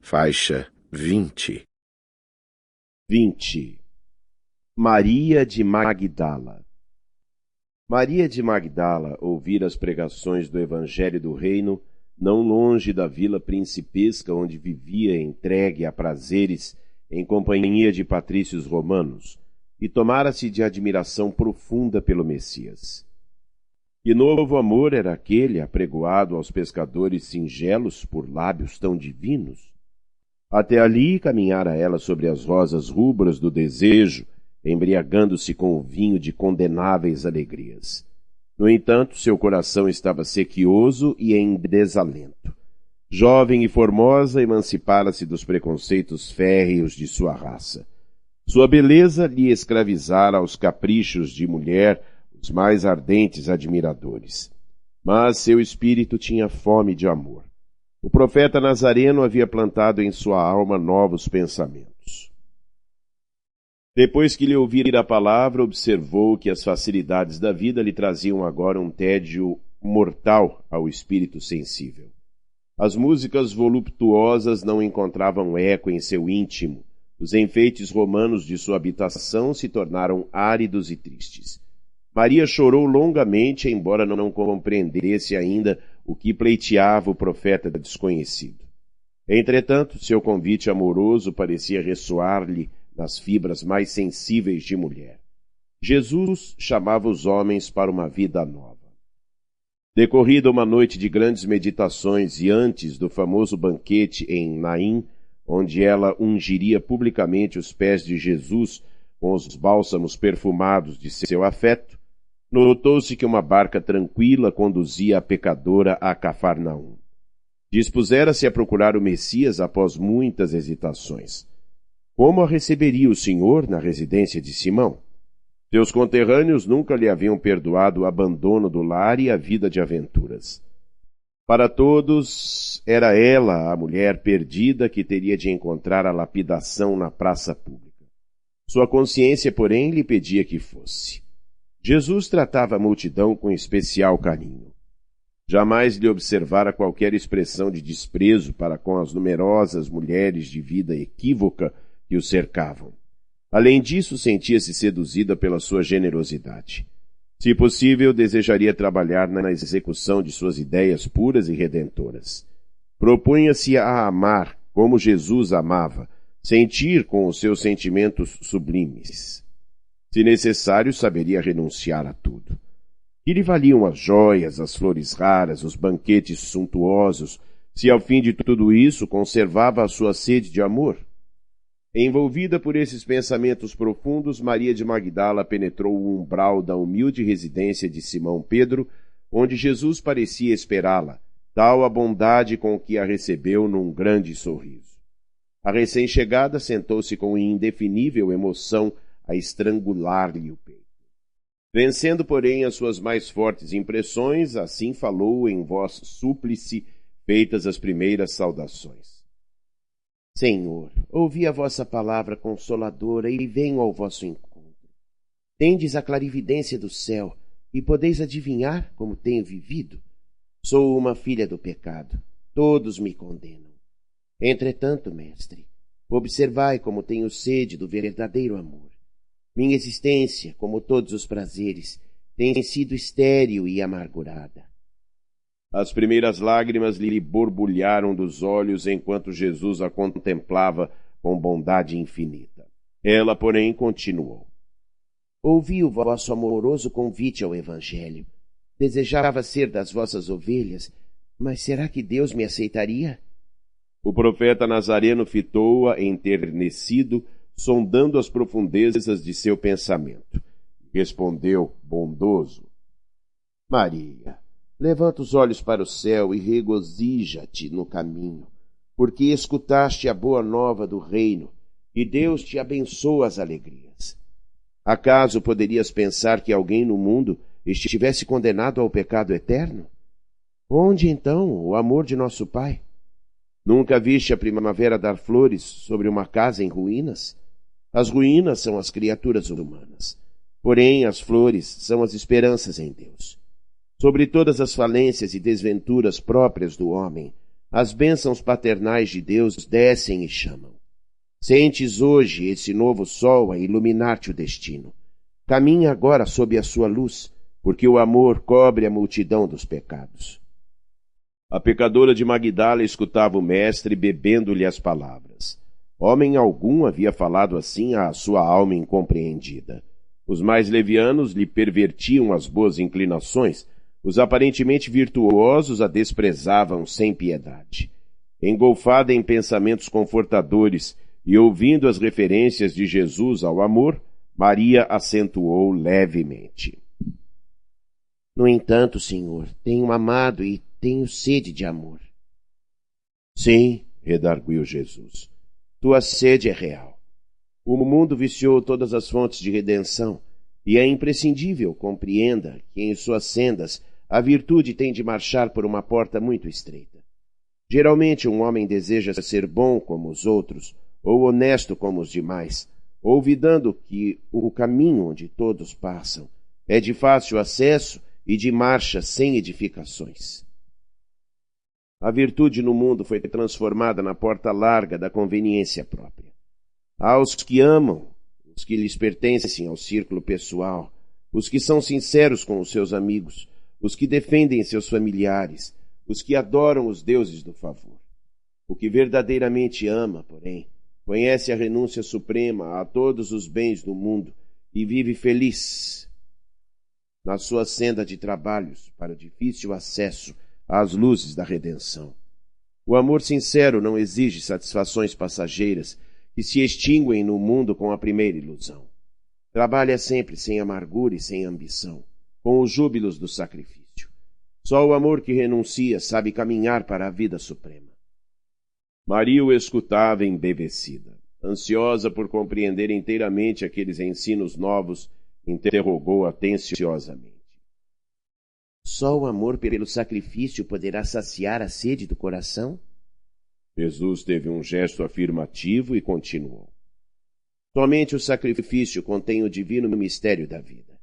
Faixa 20. Maria de Magdala. Maria de Magdala ouvira as pregações do Evangelho do Reino, não longe da vila principesca onde vivia entregue a prazeres em companhia de patrícios romanos, e tomara-se de admiração profunda pelo Messias. Que novo amor era aquele apregoado aos pescadores singelos por lábios tão divinos? Até ali caminhara ela sobre as rosas rubras do desejo, embriagando-se com o vinho de condenáveis alegrias. No entanto, seu coração estava sequioso e em desalento. Jovem e formosa, emancipara-se dos preconceitos férreos de sua raça. Sua beleza lhe escravizara aos caprichos de mulher os mais ardentes admiradores. Mas seu espírito tinha fome de amor. O profeta Nazareno havia plantado em sua alma novos pensamentos. Depois que lhe ouvira a palavra, observou que as facilidades da vida lhe traziam agora um tédio mortal ao espírito sensível. As músicas voluptuosas não encontravam eco em seu íntimo. Os enfeites romanos de sua habitação se tornaram áridos e tristes. Maria chorou longamente, embora não compreendesse ainda o que pleiteava o profeta desconhecido. Entretanto, seu convite amoroso parecia ressoar-lhe nas fibras mais sensíveis de mulher. Jesus chamava os homens para uma vida nova. Decorrida uma noite de grandes meditações e antes do famoso banquete em Naim, onde ela ungiria publicamente os pés de Jesus com os bálsamos perfumados de seu afeto, notou-se que uma barca tranquila conduzia a pecadora a Cafarnaum. Dispusera-se a procurar o Messias após muitas hesitações. Como a receberia o Senhor na residência de Simão? Seus conterrâneos nunca lhe haviam perdoado o abandono do lar e a vida de aventuras. Para todos, era ela a mulher perdida que teria de encontrar a lapidação na praça pública. Sua consciência, porém, lhe pedia que fosse. Jesus tratava a multidão com especial carinho. Jamais lhe observara qualquer expressão de desprezo para com as numerosas mulheres de vida equívoca que o cercavam. Além disso, sentia-se seduzida pela sua generosidade. Se possível, desejaria trabalhar na execução de suas ideias puras e redentoras. Propunha-se a amar como Jesus amava, sentir com os seus sentimentos sublimes. Se necessário, saberia renunciar a tudo. Que lhe valiam as joias, as flores raras, os banquetes suntuosos, se ao fim de tudo isso conservava a sua sede de amor? Envolvida por esses pensamentos profundos, Maria de Magdala penetrou o umbral da humilde residência de Simão Pedro, onde Jesus parecia esperá-la, tal a bondade com que a recebeu num grande sorriso. A recém-chegada sentou-se com indefinível emoção a estrangular-lhe o peito. Vencendo, porém, as suas mais fortes impressões, assim falou em voz súplice, feitas as primeiras saudações. Senhor, ouvi a vossa palavra consoladora e venho ao vosso encontro. Tendes a clarividência do céu e podeis adivinhar como tenho vivido. Sou uma filha do pecado. Todos me condenam. Entretanto, mestre, observai como tenho sede do verdadeiro amor. Minha existência, como todos os prazeres, tem sido estéril e amargurada. As primeiras lágrimas lhe borbulharam dos olhos enquanto Jesus a contemplava com bondade infinita. Ela, porém, continuou. Ouvi o vosso amoroso convite ao Evangelho. Desejava ser das vossas ovelhas, mas será que Deus me aceitaria? O profeta Nazareno fitou-a enternecido, sondando as profundezas de seu pensamento. Respondeu, bondoso. Maria, levanta os olhos para o céu e regozija-te no caminho, porque escutaste a boa nova do reino, e Deus te abençoa as alegrias. Acaso poderias pensar que alguém no mundo estivesse condenado ao pecado eterno? Onde, então, o amor de nosso Pai? Nunca viste a primavera dar flores sobre uma casa em ruínas? As ruínas são as criaturas humanas, porém as flores são as esperanças em Deus. Sobre todas as falências e desventuras próprias do homem, as bênçãos paternais de Deus descem e chamam. Sentes hoje esse novo sol a iluminar-te o destino. Caminha agora sob a sua luz, porque o amor cobre a multidão dos pecados. A pecadora de Magdala escutava o mestre bebendo-lhe as palavras. Homem algum havia falado assim à sua alma incompreendida. Os mais levianos lhe pervertiam as boas inclinações, os aparentemente virtuosos a desprezavam sem piedade. Engolfada em pensamentos confortadores e ouvindo as referências de Jesus ao amor, Maria acentuou levemente. No entanto, Senhor, tenho amado e tenho sede de amor. Sim, redarguiu Jesus, tua sede é real. O mundo viciou todas as fontes de redenção, e é imprescindível compreenda que em suas sendas a virtude tem de marchar por uma porta muito estreita. Geralmente um homem deseja ser bom como os outros, ou honesto como os demais, olvidando que o caminho onde todos passam é de fácil acesso e de marcha sem edificações. A virtude no mundo foi transformada na porta larga da conveniência própria. Há os que amam, os que lhes pertencem ao círculo pessoal, os que são sinceros com os seus amigos, os que defendem seus familiares, os que adoram os deuses do favor. O que verdadeiramente ama, porém, conhece a renúncia suprema a todos os bens do mundo e vive feliz na sua senda de trabalhos para o difícil acesso às luzes da redenção. O amor sincero não exige satisfações passageiras que se extinguem no mundo com a primeira ilusão. Trabalha sempre sem amargura e sem ambição, com os júbilos do sacrifício. Só o amor que renuncia sabe caminhar para a vida suprema. Maria o escutava embevecida. Ansiosa por compreender inteiramente aqueles ensinos novos, interrogou atenciosamente. Só o amor pelo sacrifício poderá saciar a sede do coração? Jesus teve um gesto afirmativo e continuou. Somente o sacrifício contém o divino mistério da vida.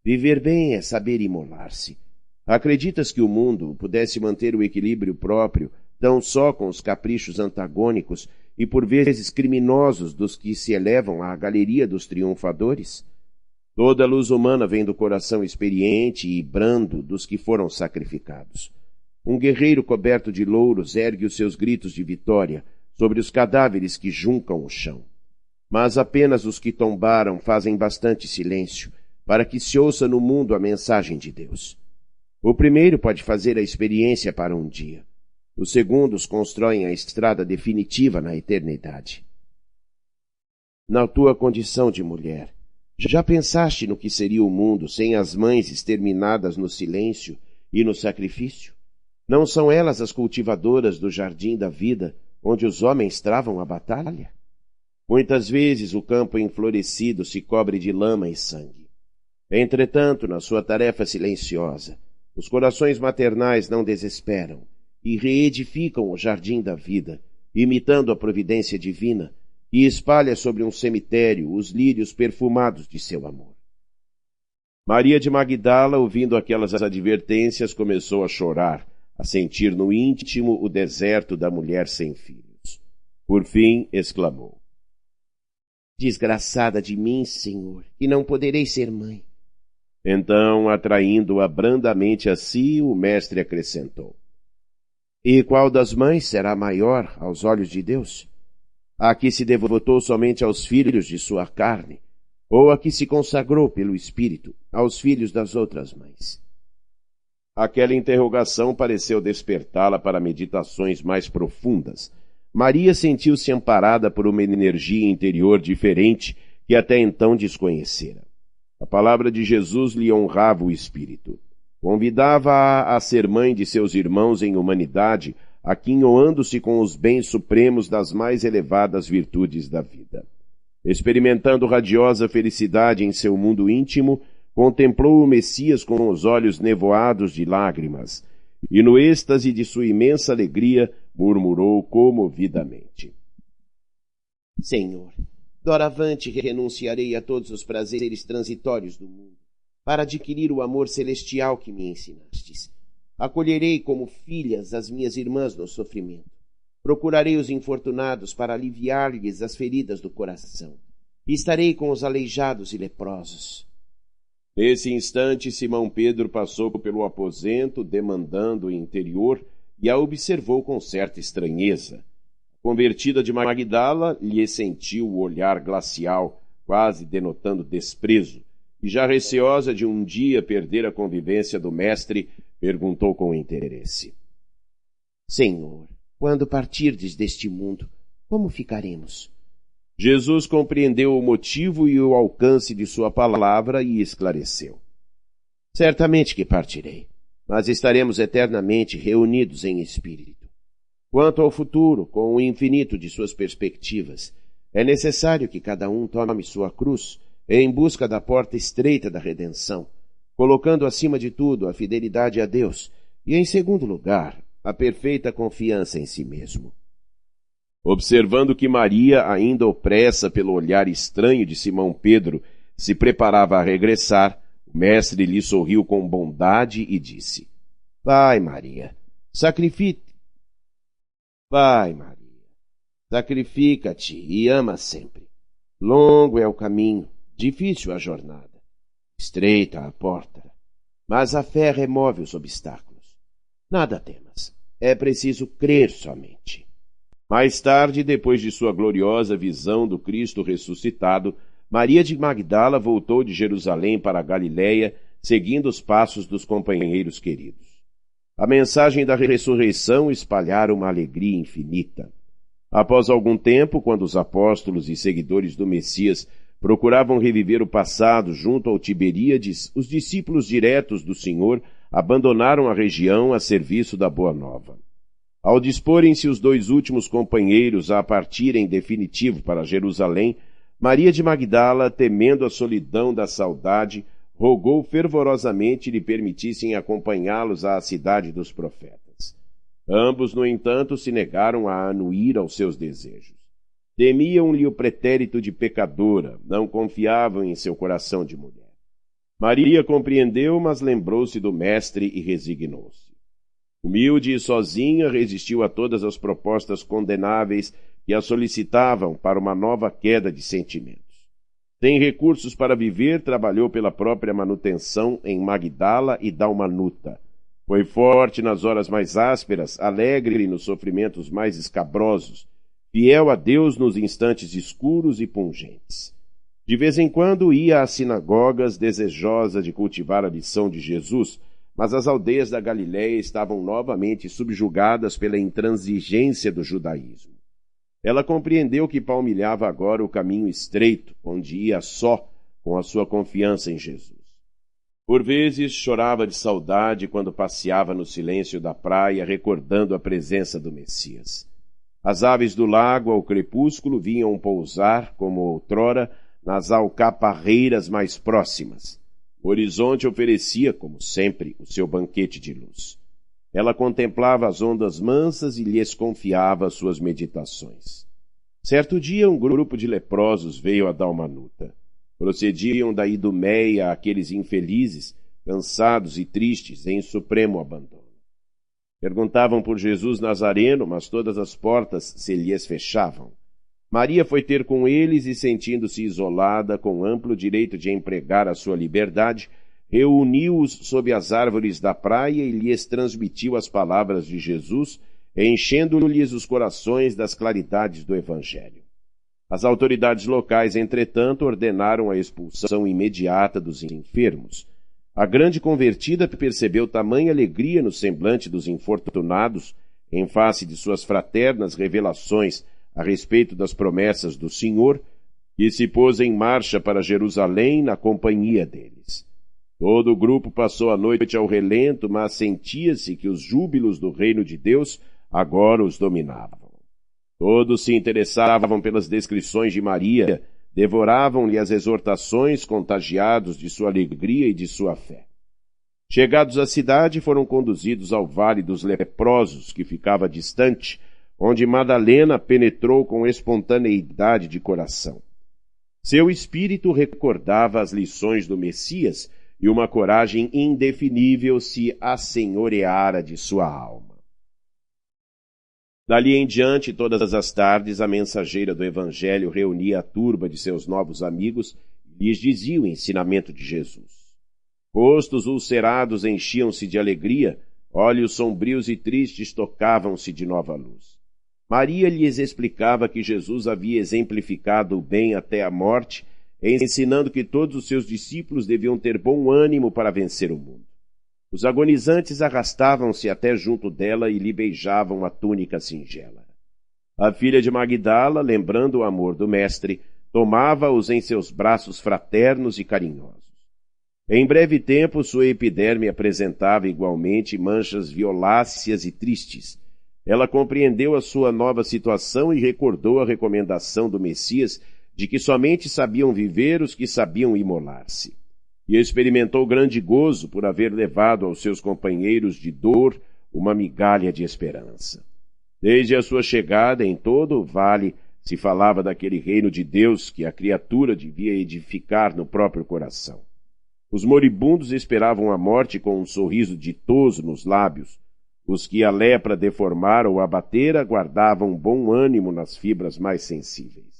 Viver bem é saber imolar-se. Acreditas que o mundo pudesse manter o equilíbrio próprio tão só com os caprichos antagônicos e por vezes criminosos dos que se elevam à galeria dos triunfadores? Toda a luz humana vem do coração experiente e brando dos que foram sacrificados. Um guerreiro coberto de louros ergue os seus gritos de vitória sobre os cadáveres que juncam o chão. Mas apenas os que tombaram fazem bastante silêncio para que se ouça no mundo a mensagem de Deus. O primeiro pode fazer a experiência para um dia. Os segundos constroem a estrada definitiva na eternidade. Na tua condição de mulher, já pensaste no que seria o mundo sem as mães exterminadas no silêncio e no sacrifício? Não são elas as cultivadoras do jardim da vida, onde os homens travam a batalha? Muitas vezes o campo enflorescido se cobre de lama e sangue. Entretanto, na sua tarefa silenciosa, os corações maternais não desesperam e reedificam o jardim da vida, imitando a providência divina, e espalha sobre um cemitério os lírios perfumados de seu amor. Maria de Magdala, ouvindo aquelas advertências, começou a chorar, a sentir no íntimo o deserto da mulher sem filhos. Por fim, exclamou: Desgraçada de mim, Senhor, que não poderei ser mãe. Então, atraindo-a brandamente a si, o mestre acrescentou: E qual das mães será maior aos olhos de Deus? A que se devotou somente aos filhos de sua carne, ou a que se consagrou pelo Espírito aos filhos das outras mães? Aquela interrogação pareceu despertá-la para meditações mais profundas. Maria sentiu-se amparada por uma energia interior diferente que até então desconhecera. A palavra de Jesus lhe honrava o espírito. Convidava-a a ser mãe de seus irmãos em humanidade, aquinhoando-se com os bens supremos das mais elevadas virtudes da vida. Experimentando radiosa felicidade em seu mundo íntimo, contemplou o Messias com os olhos nevoados de lágrimas, e no êxtase de sua imensa alegria murmurou comovidamente: Senhor, doravante renunciarei a todos os prazeres transitórios do mundo, para adquirir o amor celestial que me ensinastes. Acolherei como filhas as minhas irmãs no sofrimento. Procurarei os infortunados para aliviar-lhes as feridas do coração. E estarei com os aleijados e leprosos. Nesse instante, Simão Pedro passou pelo aposento, demandando o interior, e a observou com certa estranheza. A convertida de Magdala lhe sentiu o olhar glacial, quase denotando desprezo, e já receosa de um dia perder a convivência do mestre, perguntou com interesse. Senhor, quando partirdes deste mundo, como ficaremos? Jesus compreendeu o motivo e o alcance de sua palavra e esclareceu. Certamente que partirei, mas estaremos eternamente reunidos em espírito. Quanto ao futuro, com o infinito de suas perspectivas, é necessário que cada um tome sua cruz em busca da porta estreita da redenção, colocando acima de tudo a fidelidade a Deus e, em segundo lugar, a perfeita confiança em si mesmo. Observando que Maria, ainda opressa pelo olhar estranho de Simão Pedro, se preparava a regressar, o mestre lhe sorriu com bondade e disse, Vai, Maria, sacrifica-te e ama sempre. Longo é o caminho, difícil a jornada, estreita a porta, mas a fé remove os obstáculos. Nada temas, é preciso crer somente. Mais tarde, depois de sua gloriosa visão do Cristo ressuscitado, Maria de Magdala voltou de Jerusalém para a Galiléia, seguindo os passos dos companheiros queridos. A mensagem da ressurreição espalhara uma alegria infinita. Após algum tempo, quando os apóstolos e seguidores do Messias procuravam reviver o passado junto ao Tiberíades, os discípulos diretos do Senhor abandonaram a região a serviço da Boa Nova. Ao disporem-se os dois últimos companheiros a partirem definitivo para Jerusalém, Maria de Magdala, temendo a solidão da saudade, rogou fervorosamente lhe permitissem acompanhá-los à cidade dos profetas. Ambos, no entanto, se negaram a anuir aos seus desejos. Temiam-lhe o pretérito de pecadora, não confiavam em seu coração de mulher. Maria compreendeu, mas lembrou-se do mestre e resignou-se. Humilde e sozinha, resistiu a todas as propostas condenáveis que a solicitavam para uma nova queda de sentimentos. Sem recursos para viver, trabalhou pela própria manutenção em Magdala e Dalmanuta. Foi forte nas horas mais ásperas, alegre nos sofrimentos mais escabrosos, fiel a Deus nos instantes escuros e pungentes. De vez em quando ia às sinagogas, desejosa de cultivar a lição de Jesus, mas as aldeias da Galiléia estavam novamente subjugadas pela intransigência do judaísmo. Ela compreendeu que palmilhava agora o caminho estreito, onde ia só, com a sua confiança em Jesus. Por vezes chorava de saudade quando passeava no silêncio da praia, recordando a presença do Messias. As aves do lago, ao crepúsculo, vinham pousar, como outrora, nas alcaparreiras mais próximas. O horizonte oferecia, como sempre, o seu banquete de luz. Ela contemplava as ondas mansas e lhes confiava suas meditações. Certo dia, um grupo de leprosos veio a Dalmanuta. Procediam da Idumeia aqueles infelizes, cansados e tristes, em supremo abandono. Perguntavam por Jesus Nazareno, mas todas as portas se lhes fechavam. Maria foi ter com eles e, sentindo-se isolada, com amplo direito de empregar a sua liberdade, reuniu-os sob as árvores da praia e lhes transmitiu as palavras de Jesus, enchendo-lhes os corações das claridades do Evangelho. As autoridades locais, entretanto, ordenaram a expulsão imediata dos enfermos. A grande convertida percebeu tamanha alegria no semblante dos infortunados, em face de suas fraternas revelações a respeito das promessas do Senhor, que se pôs em marcha para Jerusalém na companhia deles. Todo o grupo passou a noite ao relento, mas sentia-se que os júbilos do reino de Deus agora os dominavam. Todos se interessavam pelas descrições de Maria, devoravam-lhe as exortações, contagiados de sua alegria e de sua fé. Chegados à cidade, foram conduzidos ao vale dos leprosos, que ficava distante, onde Madalena penetrou com espontaneidade de coração. Seu espírito recordava as lições do Messias e uma coragem indefinível se assenhoreara de sua alma. Dali em diante, todas as tardes, a mensageira do Evangelho reunia a turba de seus novos amigos e lhes dizia o ensinamento de Jesus. Rostos ulcerados enchiam-se de alegria, olhos sombrios e tristes tocavam-se de nova luz. Maria lhes explicava que Jesus havia exemplificado o bem até a morte, ensinando que todos os seus discípulos deviam ter bom ânimo para vencer o mundo. Os agonizantes arrastavam-se até junto dela e lhe beijavam a túnica singela. A filha de Magdala, lembrando o amor do Mestre, tomava-os em seus braços fraternos e carinhosos. Em breve tempo, sua epiderme apresentava igualmente manchas violáceas e tristes. Ela compreendeu a sua nova situação e recordou a recomendação do Messias de que somente sabiam viver os que sabiam imolar-se. E experimentou grande gozo por haver levado aos seus companheiros de dor uma migalha de esperança. Desde a sua chegada em todo o vale se falava daquele reino de Deus que a criatura devia edificar no próprio coração. Os moribundos esperavam a morte com um sorriso ditoso nos lábios. Os que a lepra deformara ou abatera guardavam bom ânimo nas fibras mais sensíveis.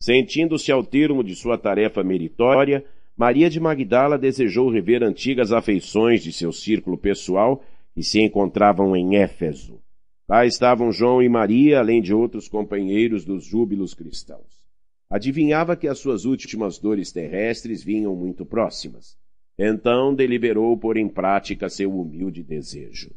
Sentindo-se ao termo de sua tarefa meritória, Maria de Magdala desejou rever antigas afeições de seu círculo pessoal que se encontravam em Éfeso. Lá estavam João e Maria, além de outros companheiros dos júbilos cristãos. Adivinhava que as suas últimas dores terrestres vinham muito próximas. Então deliberou pôr em prática seu humilde desejo.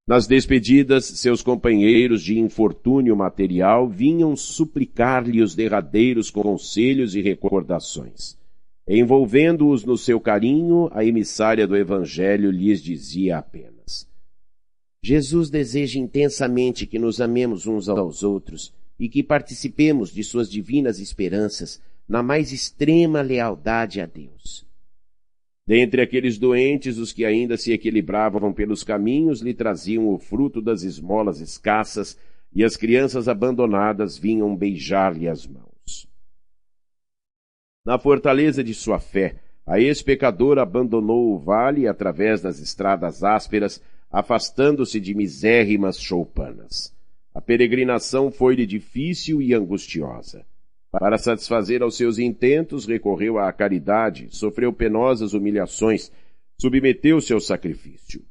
Nas despedidas, seus companheiros de infortúnio material vinham suplicar-lhe os derradeiros conselhos e recordações. Envolvendo-os no seu carinho, a emissária do Evangelho lhes dizia apenas: Jesus deseja intensamente que nos amemos uns aos outros e que participemos de suas divinas esperanças na mais extrema lealdade a Deus. Dentre aqueles doentes, os que ainda se equilibravam pelos caminhos lhe traziam o fruto das esmolas escassas e as crianças abandonadas vinham beijar-lhe as mãos. Na fortaleza de sua fé, a ex-pecadora abandonou o vale através das estradas ásperas, afastando-se de misérrimas choupanas. A peregrinação foi-lhe difícil e angustiosa. Para satisfazer aos seus intentos, recorreu à caridade, sofreu penosas humilhações, submeteu-se ao sacrifício.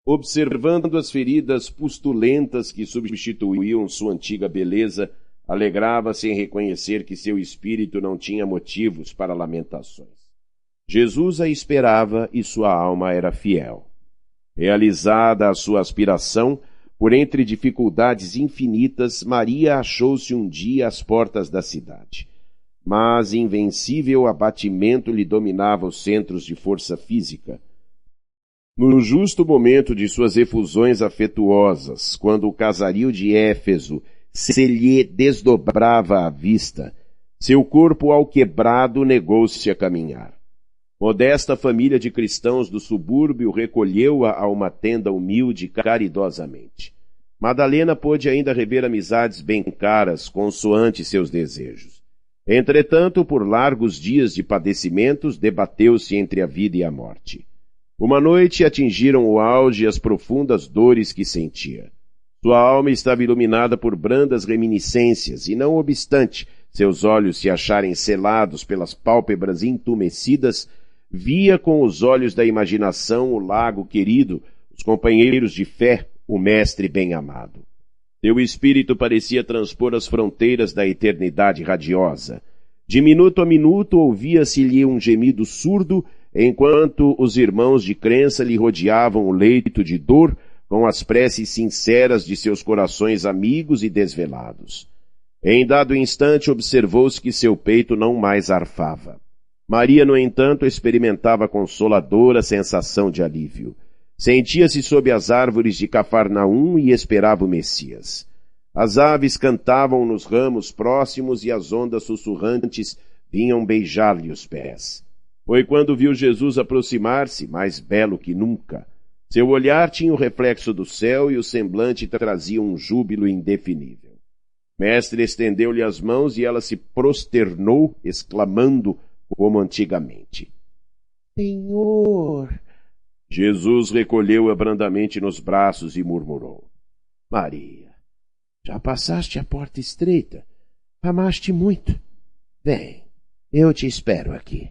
Observando as feridas pustulentas que substituíam sua antiga beleza, alegrava-se em reconhecer que seu espírito não tinha motivos para lamentações. Jesus a esperava e sua alma era fiel. Realizada a sua aspiração, por entre dificuldades infinitas, Maria achou-se um dia às portas da cidade. Mas invencível abatimento lhe dominava os centros de força física. No justo momento de suas efusões afetuosas, quando o casario de Éfeso se lhe desdobrava à vista, seu corpo alquebrado negou-se a caminhar. Modesta família de cristãos do subúrbio recolheu-a a uma tenda humilde caridosamente. Madalena pôde ainda rever amizades bem caras, consoante seus desejos. Entretanto, por largos dias de padecimentos, debateu-se entre a vida e a morte. Uma noite atingiram o auge as profundas dores que sentia. Sua alma estava iluminada por brandas reminiscências, e não obstante seus olhos se acharem selados pelas pálpebras entumecidas, via com os olhos da imaginação o lago querido, os companheiros de fé, o Mestre bem-amado. Seu espírito parecia transpor as fronteiras da eternidade radiosa. De minuto a minuto ouvia-se-lhe um gemido surdo, enquanto os irmãos de crença lhe rodeavam o leito de dor com as preces sinceras de seus corações amigos e desvelados. Em dado instante observou-se que seu peito não mais arfava. Maria, no entanto, experimentava consoladora sensação de alívio. Sentia-se sob as árvores de Cafarnaum e esperava o Messias. As aves cantavam nos ramos próximos e as ondas sussurrantes vinham beijar-lhe os pés. Foi quando viu Jesus aproximar-se, mais belo que nunca. Seu olhar tinha o reflexo do céu e o semblante trazia um júbilo indefinível. Mestre estendeu-lhe as mãos e ela se prosternou, exclamando como antigamente: Senhor! Jesus recolheu-a brandamente nos braços e murmurou: Maria, já passaste a porta estreita, amaste muito. Vem, eu te espero aqui.